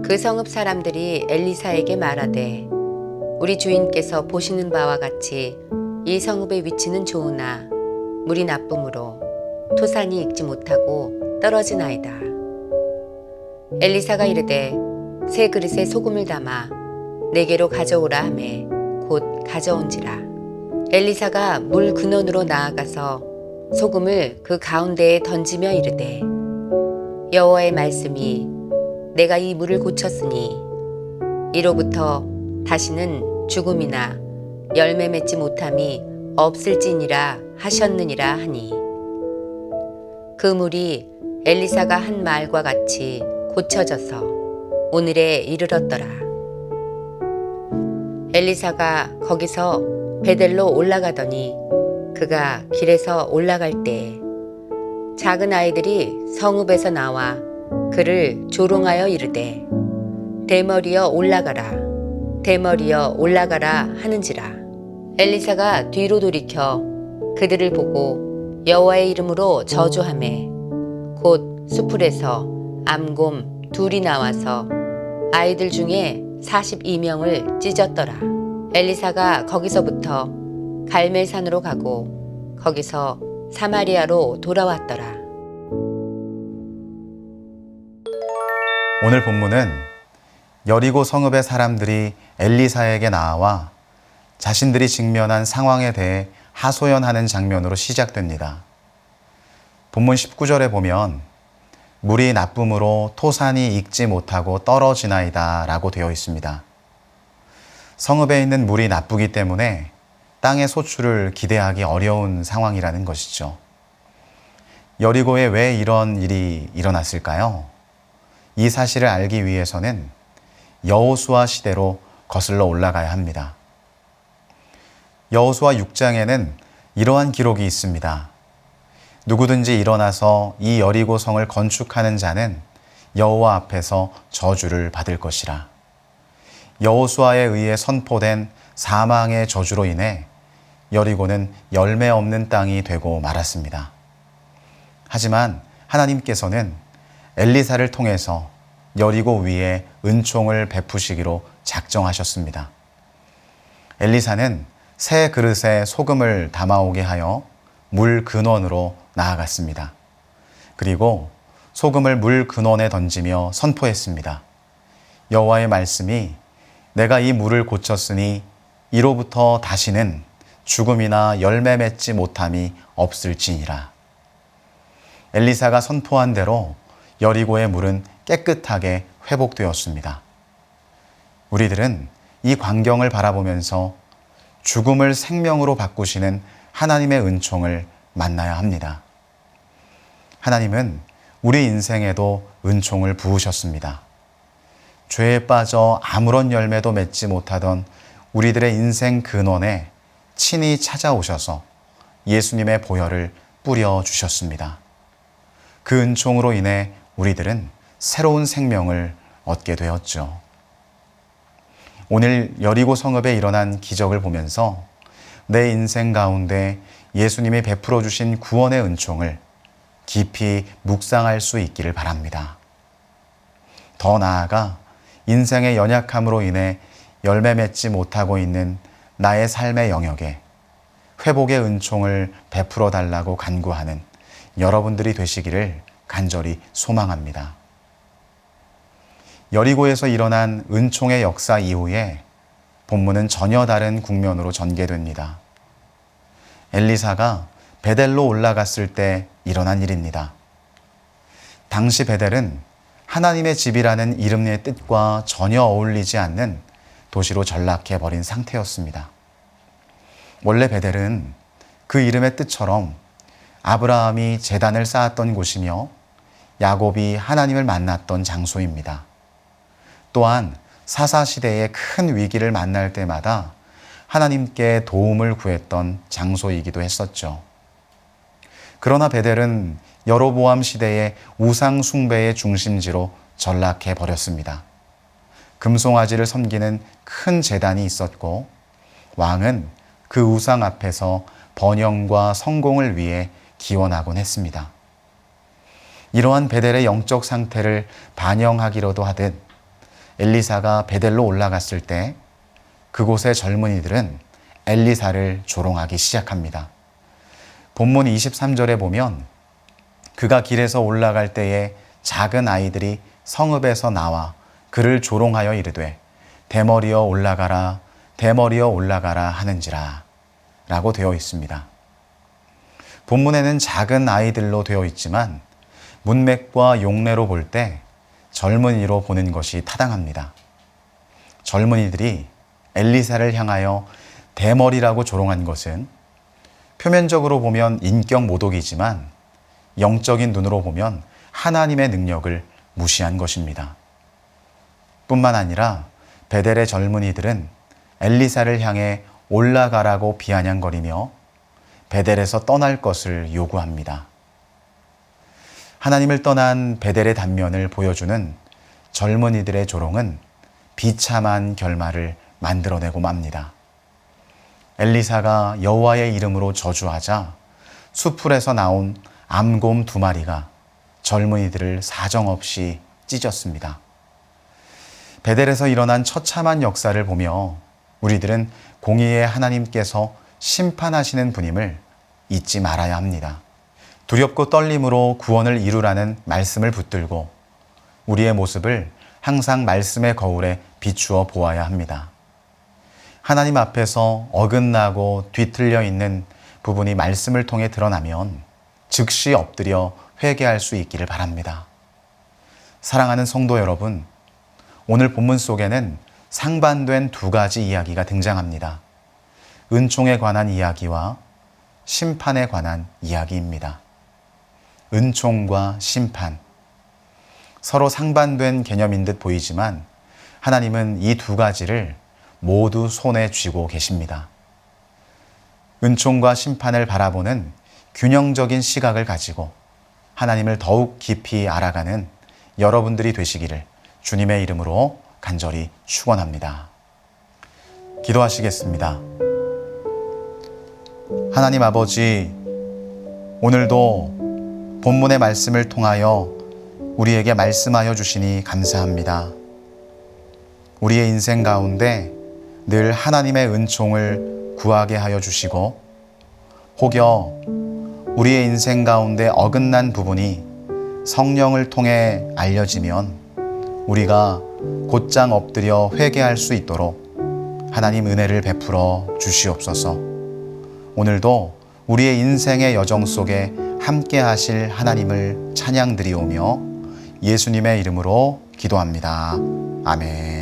그 성읍 사람들이 엘리사에게 말하되 우리 주인께서 보시는 바와 같이 이 성읍의 위치는 좋으나 물이 나쁨으로 토산이 익지 못하고 떨어지나이다. 엘리사가 이르되 새 그릇에 소금을 담아 내게로 가져오라 하매 곧 가져온지라. 엘리사가 물 근원으로 나아가서 소금을 그 가운데에 던지며 이르되 여호와의 말씀이 내가 이 물을 고쳤으니 이로부터 다시는 죽음이나 열매 맺지 못함이 없을지니라 하셨느니라 하니 그 물이 엘리사가 한 말과 같이 고쳐져서 오늘에 이르렀더라. 엘리사가 거기서 베델로 올라가더니 그가 길에서 올라갈 때에 작은 아이들이 성읍에서 나와 그를 조롱하여 이르되 대머리여 올라가라 대머리여 올라가라 하는지라. 엘리사가 뒤로 돌이켜 그들을 보고 여호와의 이름으로 저주하매 곧 수풀에서 암곰 둘이 나와서 아이들 중에 42명을 찢었더라. 엘리사가 거기서부터 갈멜산으로 가고 거기서 사마리아로 돌아왔더라. 오늘 본문은 여리고 성읍의 사람들이 엘리사에게 나와 자신들이 직면한 상황에 대해 하소연하는 장면으로 시작됩니다. 본문 19절에 보면 물이 나쁨으로 토산이 익지 못하고 떨어지나이다 라고 되어 있습니다. 성읍에 있는 물이 나쁘기 때문에 땅의 소출을 기대하기 어려운 상황이라는 것이죠. 여리고에 왜 이런 일이 일어났을까요? 이 사실을 알기 위해서는 여호수아 시대로 거슬러 올라가야 합니다. 여호수아 6장에는 이러한 기록이 있습니다. 누구든지 일어나서 이 여리고 성을 건축하는 자는 여호와 앞에서 저주를 받을 것이라. 여호수아에 의해 선포된 사망의 저주로 인해 여리고는 열매 없는 땅이 되고 말았습니다. 하지만 하나님께서는 엘리사를 통해서 여리고 위에 은총을 베푸시기로 작정하셨습니다. 엘리사는 새 그릇에 소금을 담아오게 하여 물 근원으로 나아갔습니다. 그리고 소금을 물 근원에 던지며 선포했습니다. 여호와의 말씀이 내가 이 물을 고쳤으니 이로부터 다시는 죽음이나 열매 맺지 못함이 없을지니라. 엘리사가 선포한 대로 여리고의 물은 깨끗하게 회복되었습니다. 우리들은 이 광경을 바라보면서 죽음을 생명으로 바꾸시는 하나님의 은총을 만나야 합니다. 하나님은 우리 인생에도 은총을 부으셨습니다. 죄에 빠져 아무런 열매도 맺지 못하던 우리들의 인생 근원에 친히 찾아오셔서 예수님의 보혈을 뿌려주셨습니다. 그 은총으로 인해 우리들은 새로운 생명을 얻게 되었죠. 오늘 여리고 성읍에 일어난 기적을 보면서 내 인생 가운데 예수님이 베풀어 주신 구원의 은총을 깊이 묵상할 수 있기를 바랍니다. 더 나아가 인생의 연약함으로 인해 열매 맺지 못하고 있는 나의 삶의 영역에 회복의 은총을 베풀어 달라고 간구하는 여러분들이 되시기를 간절히 소망합니다. 여리고에서 일어난 은총의 역사 이후에 본문은 전혀 다른 국면으로 전개됩니다. 엘리사가 베델로 올라갔을 때 일어난 일입니다. 당시 베델은 하나님의 집이라는 이름의 뜻과 전혀 어울리지 않는 도시로 전락해버린 상태였습니다. 원래 베델은 그 이름의 뜻처럼 아브라함이 제단을 쌓았던 곳이며 야곱이 하나님을 만났던 장소입니다. 또한 사사시대의 큰 위기를 만날 때마다 하나님께 도움을 구했던 장소이기도 했었죠. 그러나 베델은 여로보암 시대의 우상 숭배의 중심지로 전락해 버렸습니다. 금송아지를 섬기는 큰 제단이 있었고 왕은 그 우상 앞에서 번영과 성공을 위해 기원하곤 했습니다. 이러한 베델의 영적 상태를 반영하기로도 하듯 엘리사가 베델로 올라갔을 때 그곳의 젊은이들은 엘리사를 조롱하기 시작합니다. 본문 23절에 보면 그가 길에서 올라갈 때에 작은 아이들이 성읍에서 나와 그를 조롱하여 이르되 대머리여 올라가라 대머리여 올라가라 하는지라 라고 되어 있습니다. 본문에는 작은 아이들로 되어 있지만 문맥과 용례로 볼 때 젊은이로 보는 것이 타당합니다. 젊은이들이 엘리사를 향하여 대머리라고 조롱한 것은 표면적으로 보면 인격 모독이지만 영적인 눈으로 보면 하나님의 능력을 무시한 것입니다. 뿐만 아니라 베델의 젊은이들은 엘리사를 향해 올라가라고 비아냥거리며 베델에서 떠날 것을 요구합니다. 하나님을 떠난 베델의 단면을 보여주는 젊은이들의 조롱은 비참한 결말을 만들어내고 맙니다. 엘리사가 여호와의 이름으로 저주하자 수풀에서 나온 암곰 2마리가 젊은이들을 사정없이 찢었습니다. 베델에서 일어난 처참한 역사를 보며 우리들은 공의의 하나님께서 심판하시는 분임을 잊지 말아야 합니다. 두렵고 떨림으로 구원을 이루라는 말씀을 붙들고 우리의 모습을 항상 말씀의 거울에 비추어 보아야 합니다. 하나님 앞에서 어긋나고 뒤틀려 있는 부분이 말씀을 통해 드러나면 즉시 엎드려 회개할 수 있기를 바랍니다. 사랑하는 성도 여러분, 오늘 본문 속에는 상반된 2가지 이야기가 등장합니다. 은총에 관한 이야기와 심판에 관한 이야기입니다. 은총과 심판. 서로 상반된 개념인 듯 보이지만 하나님은 이 2가지를 모두 손에 쥐고 계십니다. 은총과 심판을 바라보는 균형적인 시각을 가지고 하나님을 더욱 깊이 알아가는 여러분들이 되시기를 주님의 이름으로 간절히 축원합니다. 기도하시겠습니다. 하나님 아버지, 오늘도 본문의 말씀을 통하여 우리에게 말씀하여 주시니 감사합니다. 우리의 인생 가운데 늘 하나님의 은총을 구하게 하여 주시고 혹여 우리의 인생 가운데 어긋난 부분이 성령을 통해 알려지면 우리가 곧장 엎드려 회개할 수 있도록 하나님 은혜를 베풀어 주시옵소서. 오늘도 우리의 인생의 여정 속에 함께 하실 하나님을 찬양드리오며 예수님의 이름으로 기도합니다. 아멘.